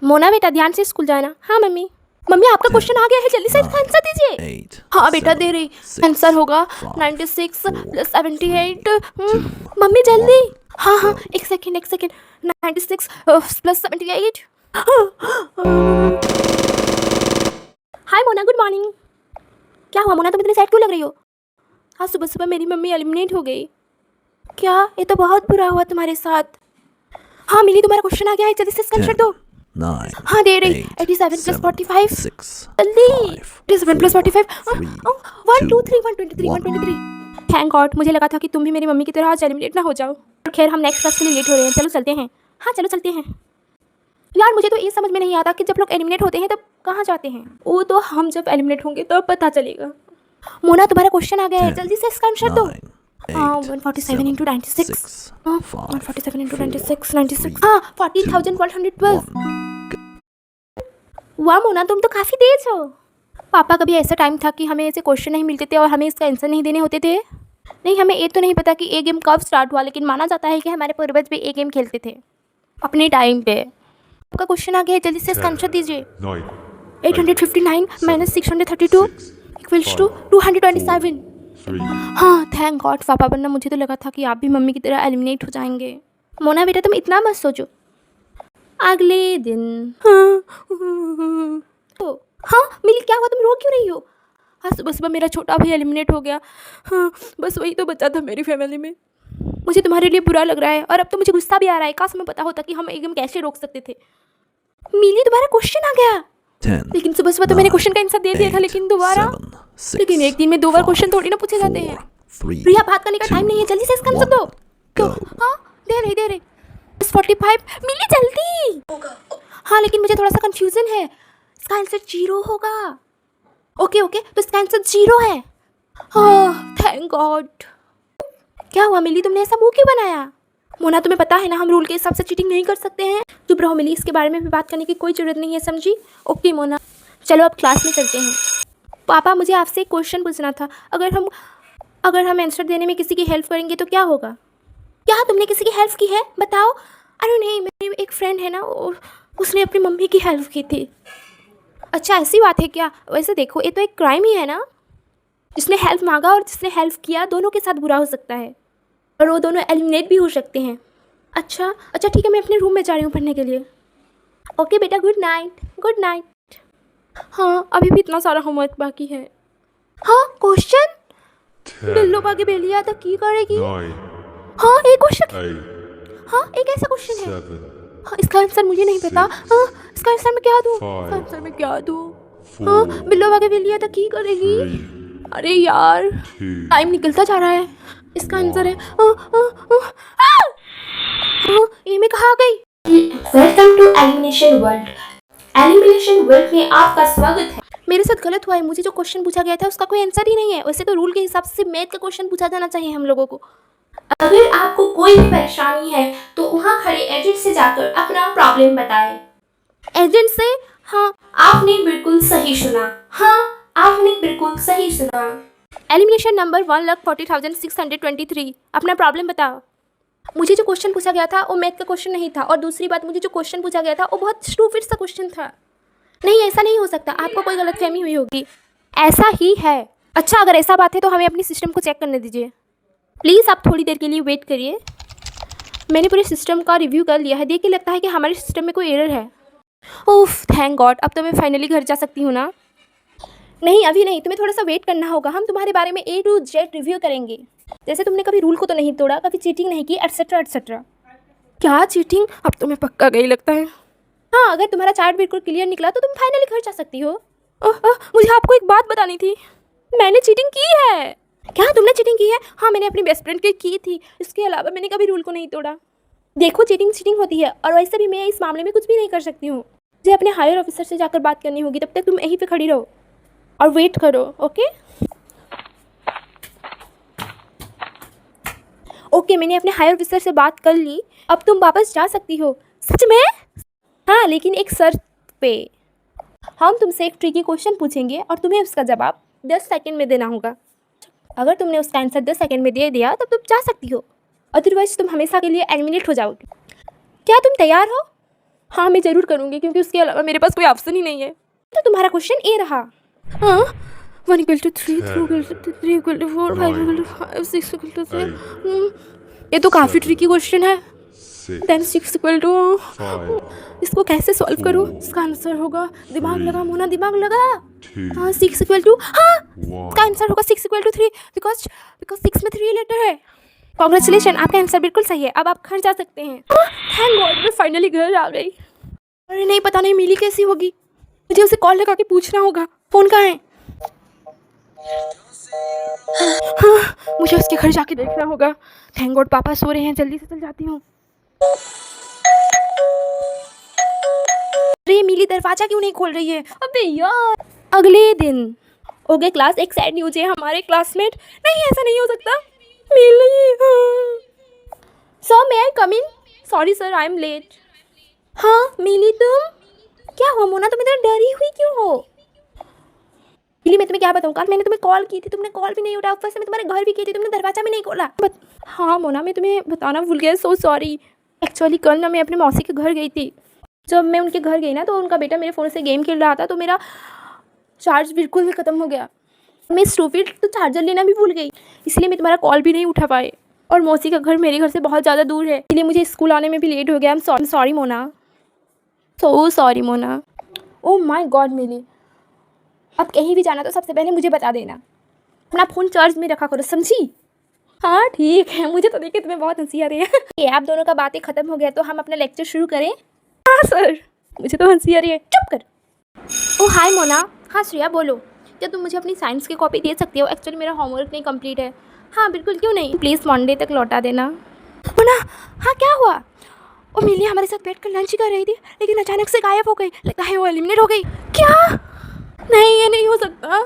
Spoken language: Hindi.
मोना बेटा ध्यान से स्कूल जाना। हाँ मम्मी। मम्मी आपका क्वेश्चन आ गया है, जल्दी से इसका आंसर दीजिए। हाँ बेटा दे रही। आंसर होगा 96 + 78। मम्मी जल्दी। हाँ हाँ एक सेकेंड 96 + 78। हाय मोना, गुड मॉर्निंग। क्या हुआ मोना, तुम इतनी सैड क्यों लग रही हो? हाँ सुबह सुबह मेरी मम्मी एलिमिनेट हो गई। क्या? ये तो बहुत बुरा हुआ तुम्हारे साथ। हाँ मिली, तुम्हारा क्वेश्चन आ गया है, जल्दी से स्क्रीनशॉट दो। 9, हाँ दे रही। 87 + 45। जल्दी। 87 + 45। 1 2 3 123 123। थैंक गॉड, मुझे लगा था कि तुम भी मेरी मम्मी की तरह आज एलिमिनेट ना हो जाओ। खैर हम नेक्स्ट क्लास के लिए लेट हो रहे हैं, चलो चलते हैं। हाँ चलो चलते हैं। यार मुझे तो ये समझ में नहीं आता कि जब लोग एलिमिनेट होते हैं तब कहाँ जाते हैं। वो तो हम जब एलिमिनेट होंगे तब पता चलेगा। मोना तुम्हारा क्वेश्चन आ गया है, जल्दी से स्क्रीनशॉट दो। 147 × 96। 147 × 96 96। हाँ 14,112। वाह मोना तुम तो काफ़ी तेज हो। पापा कभी ऐसा टाइम था कि हमें ऐसे क्वेश्चन नहीं मिलते थे और हमें इसका आंसर नहीं देने होते थे? नहीं, हमें ये तो नहीं पता कि ये गेम कब स्टार्ट हुआ, लेकिन माना जाता है कि हमारे पूर्वज भी ये गेम खेलते थे अपने टाइम पे। आपका क्वेश्चन आ गया है, जल्दी से इसका आंसर दीजिए। 859 - 632 = 227। हाँ थैंक गॉड पापा, वरना मुझे तो लगा था कि आप भी मम्मी की तरह एलिमिनेट हो जाएंगे। मोना बेटा तुम इतना मत सोचो। अगले दिन हाँ मिली, क्या हुआ, तुम रो क्यों रही हो? हाँ सुबह सुबह मेरा छोटा भाई एलिमिनेट हो गया। हाँ बस वही तो बचा था मेरी फैमिली में। मुझे तुम्हारे लिए बुरा लग रहा है और अब तो मुझे गुस्सा भी आ रहा है। काश हमें पता होता कि हम एकदम कैसे रोक सकते थे। मिली तुम्हारा क्वेश्चन आ गया। 10, लेकिन सुबह सुबह तो मैंने क्वेश्चन का आंसर दे दिया था, लेकिन दोबारा। 7, 6, लेकिन एक दिन में 2 बार क्वेश्चन थोड़ी ना पूछे जाते हैं। 3, प्रिया बात करने का टाइम नहीं है, जल्दी से इसका आंसर दो। तो हाँ दे रही 45। मिली जल्दी। हाँ लेकिन मुझे थोड़ा सा कंफ्यूजन है, इसका आंसर 0 होगा। ओके तो इसका आंसर 0 है। हाँ थैंक गॉड। क्या हुआ मिली, तुमने ऐसा मुंह क्यों बनाया? मोना तुम्हें पता है ना, हम रूल के हिसाब से चीटिंग नहीं कर सकते हैं। चुप रहो मिली, इसके बारे में भी बात करने की कोई ज़रूरत नहीं है, समझी? ओके मोना, चलो अब क्लास में चलते हैं। पापा मुझे आपसे एक क्वेश्चन पूछना था। अगर हम आंसर देने में किसी की हेल्प करेंगे तो क्या होगा? क्या तुमने किसी की हेल्प की है, बताओ? अरे नहीं, मेरी एक फ्रेंड है ना, उसने अपनी मम्मी की हेल्प की थी। अच्छा ऐसी बात है क्या? वैसे देखो ये तो एक क्राइम ही है ना। जिसने हेल्प मांगा और जिसने हेल्प किया दोनों के साथ बुरा हो सकता है और वो दोनों एलिमिनेट भी हो सकते हैं। अच्छा ठीक है, मैं अपने रूम में जा रही हूँ पढ़ने के लिए। ओके बेटा, गुड नाइट। हाँ अभी भी इतना सारा होमवर्क बाकी है। हाँ क्वेश्चन बिल्लो बागे बेलिया तक की करेगी। हाँ एक क्वेश्चन। हाँ एक ऐसा क्वेश्चन है। हाँ इसका आंसर मुझे नहीं पता। हाँ इसका आंसर मैं क्या दूँ? हाँ बिल्लो बागे बेलिया तक की करेगी। अरे यार टाइम निकलता जा रहा है। इसका आंसर है ये मैं कहाँ गई? Welcome to elimination world. Elimination world में आपका स्वागत है। मेरे साथ गलत हुआ है, मुझे जो क्वेश्चन पूछा गया था उसका कोई आंसर ही नहीं है। वैसे तो रूल के हिसाब से मैथ का क्वेश्चन पूछा जाना चाहिए हम लोगों को। अगर आपको कोई भी परेशानी है तो वहाँ खड़े एजेंट से जाकर अपना प्रॉब्लम बताएं। एजेंट से? हाँ आपने बिल्कुल सही सुना। Elimination number 1,40,623। अपना प्रॉब्लम बताओ। मुझे जो क्वेश्चन पूछा गया था वो मैथ का क्वेश्चन नहीं था, और दूसरी बात, मुझे जो क्वेश्चन पूछा गया था वो बहुत स्टूपिड सा क्वेश्चन था। नहीं ऐसा नहीं हो सकता, आपको कोई गलतफहमी हुई होगी। ऐसा ही है। अच्छा अगर ऐसा बात है तो हमें अपनी सिस्टम को चेक करने दीजिए। प्लीज़ आप थोड़ी देर के लिए वेट करिए। मैंने पूरे सिस्टम का रिव्यू कर लिया है, देख के लगता है कि हमारे सिस्टम में कोई एरर है। ओफ थैंक गॉड, अब तो मैं फाइनली घर जा सकती हूँ ना? नहीं अभी नहीं, तुम्हें थोड़ा सा वेट करना होगा। हम तुम्हारे बारे में A to Z रिव्यू करेंगे। जैसे तुमने कभी रूल को तो नहीं तोड़ा, कभी चीटिंग नहीं की, एटसेट्रा। क्या चीटिंग? अब तुम्हें पक्का गई लगता है। हाँ अगर तुम्हारा चार्ट बिल्कुल क्लियर निकला तो तुम फाइनली घर जा सकती हो। मुझे आपको एक बात बतानी थी, मैंने चीटिंग की है। क्या तुमने चीटिंग की है? हाँ मैंने अपनी बेस्ट फ्रेंड की थी, इसके अलावा मैंने कभी रूल को नहीं तोड़ा। देखो चीटिंग होती है, और वैसे भी मैं इस मामले में कुछ भी नहीं कर सकती हूँ। मुझे अपने हायर ऑफिसर से जाकर बात करनी होगी, तब तक तुम यहीं पे खड़ी रहो और वेट करो। ओके मैंने अपने हायर ऑफिसर से बात कर ली, अब तुम वापस जा सकती हो। सच में? हाँ लेकिन एक शर्त पे। हम तुमसे एक ट्रिकी क्वेश्चन पूछेंगे और तुम्हें उसका जवाब 10 सेकंड में देना होगा। अगर तुमने उसका आंसर 10 सेकंड में दे दिया तब तुम जा सकती हो, अदरवाइज तुम हमेशा के लिए एलिमिनेट हो जाओगे। क्या तुम तैयार हो? हाँ मैं ज़रूर करूँगी, क्योंकि उसके अलावा मेरे पास कोई ऑप्शन ही नहीं है। तो तुम्हारा क्वेश्चन ए रहा। हाँ 1 = 3, 2 = 3 = 4, 5 = 5, 6 = 7। ये तो काफ़ी ट्रिकी क्वेश्चन है। देन 6 = इसको कैसे सॉल्व करूँ? इसका आंसर होगा, दिमाग लगा मोना, दिमाग लगा। हाँ 6 = हाँ इसका आंसर होगा 6 = 3, बिकॉज 6 में 3 लेटर है। कॉन्ग्रेचुलेशन, आपका आंसर बिल्कुल सही है। अब आप घर जा सकते हैं। थैंक गॉड मैं फाइनली घर आ गई। अरे नहीं, पता नहीं मिली कैसी होगी। मुझे उसे कॉल लगा के पूछना होगा। फ़ोन कहाँ है? हाँ, मुझे उसके घर जाके देखना होगा। थैंक गॉड पापा सो रहे हैं, जल्दी से चल जाती हूँ। अरे मिली दरवाजा क्यों नहीं खोल रही है? अबे यार। अगले दिन ओके क्लास, एक सैड न्यूज है। हमारे क्लासमेट, नहीं ऐसा नहीं हो सकता। Mili, sir may I come in? Sorry sir I am late. हाँ मिली तुम? क्या हुआ मोना, तुम इतना डरी हुई क्यों हो? मिली मैं तुम्हें क्या बताऊँ, कल मैंने तुम्हें कॉल की थी, तुमने कॉल भी नहीं उठाया। ऊपर से मैं तुम्हारे घर भी की थी, तुमने दरवाजा भी नहीं खोला। हाँ मोना मैं तुम्हें बताना भूल गया, सो सॉरी। एक्चुअली कल ना मैं अपने मौसी के घर गई थी। जब मैं उनके घर गई ना तो उनका बेटा मेरे फ़ोन से गेम खेल रहा था, तो मेरा चार्ज बिल्कुल ही ख़त्म हो गया। मैं स्टूपिड तो चार्जर लेना भी भूल गई, इसलिए मैं तुम्हारा कॉल भी नहीं उठा पाए। और मौसी का घर मेरे घर से बहुत ज़्यादा दूर है, इसलिए मुझे स्कूल आने में भी लेट हो गया। I am sorry Mona, so sorry Mona. Oh my god Mili, अब कहीं भी जाना तो सबसे पहले मुझे बता देना। अपना फ़ोन चार्ज में रखा करो, समझी? हाँ ठीक है। मुझे तो देखे तुम्हें बहुत हंसी आ रही है। ये आप दोनों का बातें ख़त्म हो गया तो हम अपना लेक्चर शुरू करें? हाँ सर, मुझे तो हंसी आ रही है। चुप कर। ओह हाय मोना। हाँ श्रेया बोलो। क्या तुम मुझे अपनी साइंस की कॉपी दे सकती हो? एक्चुअली मेरा होमवर्क नहीं कंप्लीट है। हाँ बिल्कुल, क्यों नहीं, प्लीज़ मंडे तक लौटा देना। मोना हाँ क्या हुआ? ओ मिली हमारे साथ बैठकर लंच कर रही थी, लेकिन अचानक से गायब हो गई। लगता है वो एलिमिनेट हो गई। क्या? नहीं ये नहीं हो सकता।